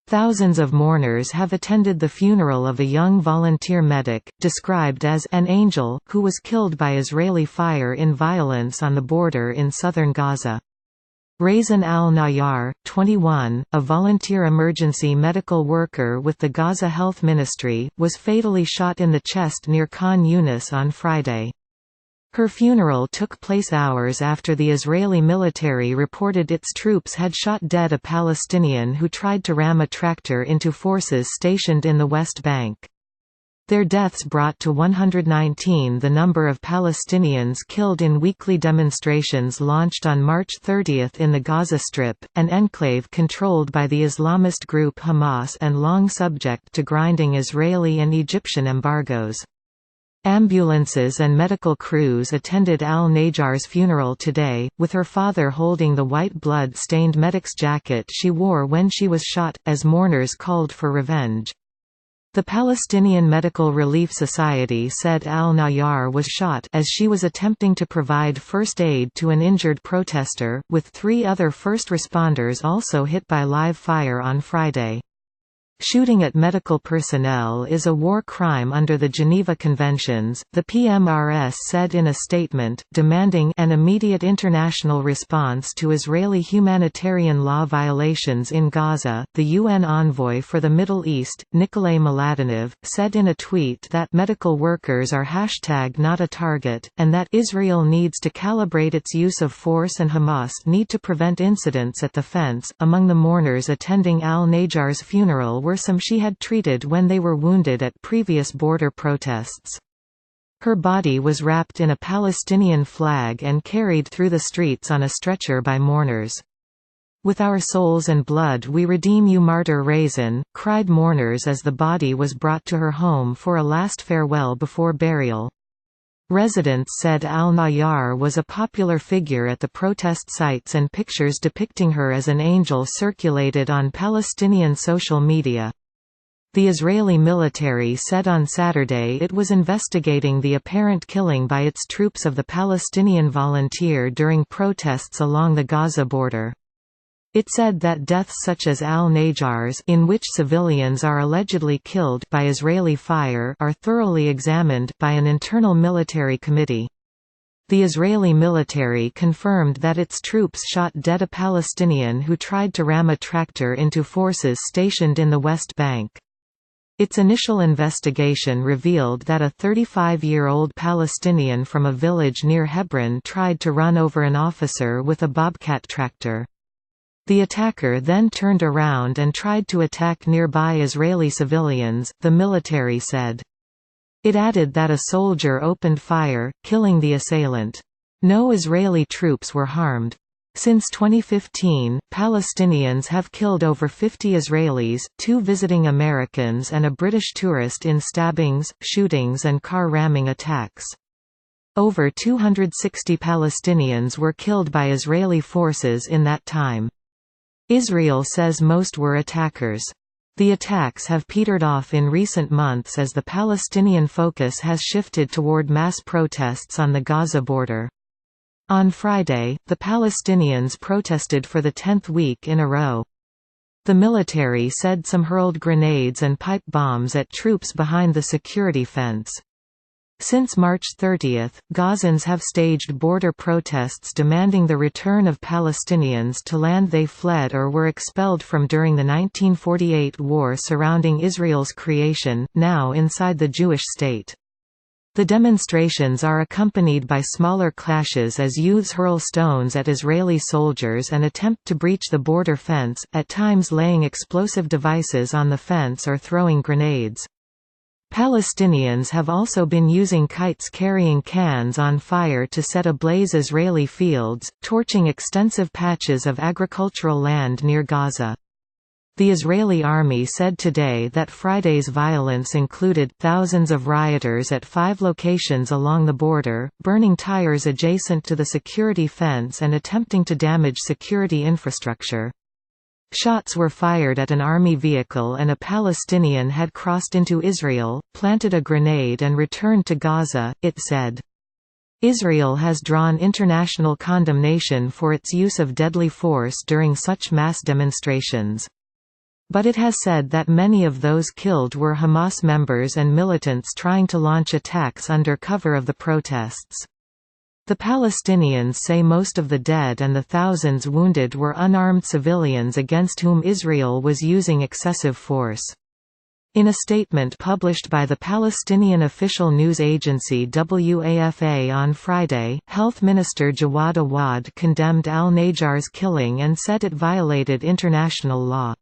Thousands of mourners have attended the funeral of a young volunteer medic, described as an angel, who was killed by Israeli fire in violence on the border in southern Gaza. Razan al-Nayar, 21, a volunteer emergency medical worker with the Gaza Health Ministry, was fatally shot in the chest near Khan Yunis on Friday. Her funeral took place hours after the Israeli military reported its troops had shot dead a Palestinian who tried to ram a tractor into forces stationed in the West Bank. Their deaths brought to 119 the number of Palestinians killed in weekly demonstrations launched on March 30 in the Gaza Strip, an enclave controlled by the Islamist group Hamas and long subject to grinding Israeli and Egyptian embargoes. Ambulances and medical crews attended al-Najjar's funeral today, with her father holding the white blood-stained medic's jacket she wore when she was shot, as mourners called for revenge. The Palestinian Medical Relief Society said al-Nayar was shot as she was attempting to provide first aid to an injured protester, with 3 other first responders also hit by live fire on Friday. Shooting at medical personnel is a war crime under the Geneva Conventions, the PMRS said in a statement, demanding an immediate international response to Israeli humanitarian law violations in Gaza. The UN envoy for the Middle East, Nikolay Mladenov, said in a tweet that medical workers are #not a target, and that Israel needs to calibrate its use of force and Hamas need to prevent incidents at the fence. Among the mourners attending al-Najjar's funeral were some she had treated when they were wounded at previous border protests. Her body was wrapped in a Palestinian flag and carried through the streets on a stretcher by mourners. "With our souls and blood we redeem you, martyr Razan," cried mourners as the body was brought to her home for a last farewell before burial. Residents said al-Nayar was a popular figure at the protest sites and pictures depicting her as an angel circulated on Palestinian social media. The Israeli military said on Saturday it was investigating the apparent killing by its troops of the Palestinian volunteer during protests along the Gaza border. It said that deaths such as al-Najjar's, in which civilians are allegedly killed by Israeli fire, are thoroughly examined by an internal military committee. The Israeli military confirmed that its troops shot dead a Palestinian who tried to ram a tractor into forces stationed in the West Bank. Its initial investigation revealed that a 35-year-old Palestinian from a village near Hebron tried to run over an officer with a bobcat tractor. The attacker then turned around and tried to attack nearby Israeli civilians, the military said. It added that a soldier opened fire, killing the assailant. No Israeli troops were harmed. Since 2015, Palestinians have killed over 50 Israelis, 2 visiting Americans and a British tourist in stabbings, shootings and car ramming attacks. Over 260 Palestinians were killed by Israeli forces in that time. Israel says most were attackers. The attacks have petered off in recent months as the Palestinian focus has shifted toward mass protests on the Gaza border. On Friday, the Palestinians protested for the 10th week in a row. The military said some hurled grenades and pipe bombs at troops behind the security fence. Since March 30, Gazans have staged border protests demanding the return of Palestinians to land they fled or were expelled from during the 1948 war surrounding Israel's creation, now inside the Jewish state. The demonstrations are accompanied by smaller clashes as youths hurl stones at Israeli soldiers and attempt to breach the border fence, at times laying explosive devices on the fence or throwing grenades. Palestinians have also been using kites carrying cans on fire to set ablaze Israeli fields, torching extensive patches of agricultural land near Gaza. The Israeli army said today that Friday's violence included thousands of rioters at 5 locations along the border, burning tires adjacent to the security fence and attempting to damage security infrastructure. Shots were fired at an army vehicle and a Palestinian had crossed into Israel, planted a grenade and returned to Gaza, it said. Israel has drawn international condemnation for its use of deadly force during such mass demonstrations. But it has said that many of those killed were Hamas members and militants trying to launch attacks under cover of the protests. The Palestinians say most of the dead and the thousands wounded were unarmed civilians against whom Israel was using excessive force. In a statement published by the Palestinian official news agency WAFA on Friday, Health Minister Jawad Awad condemned al-Najjar's killing and said it violated international law.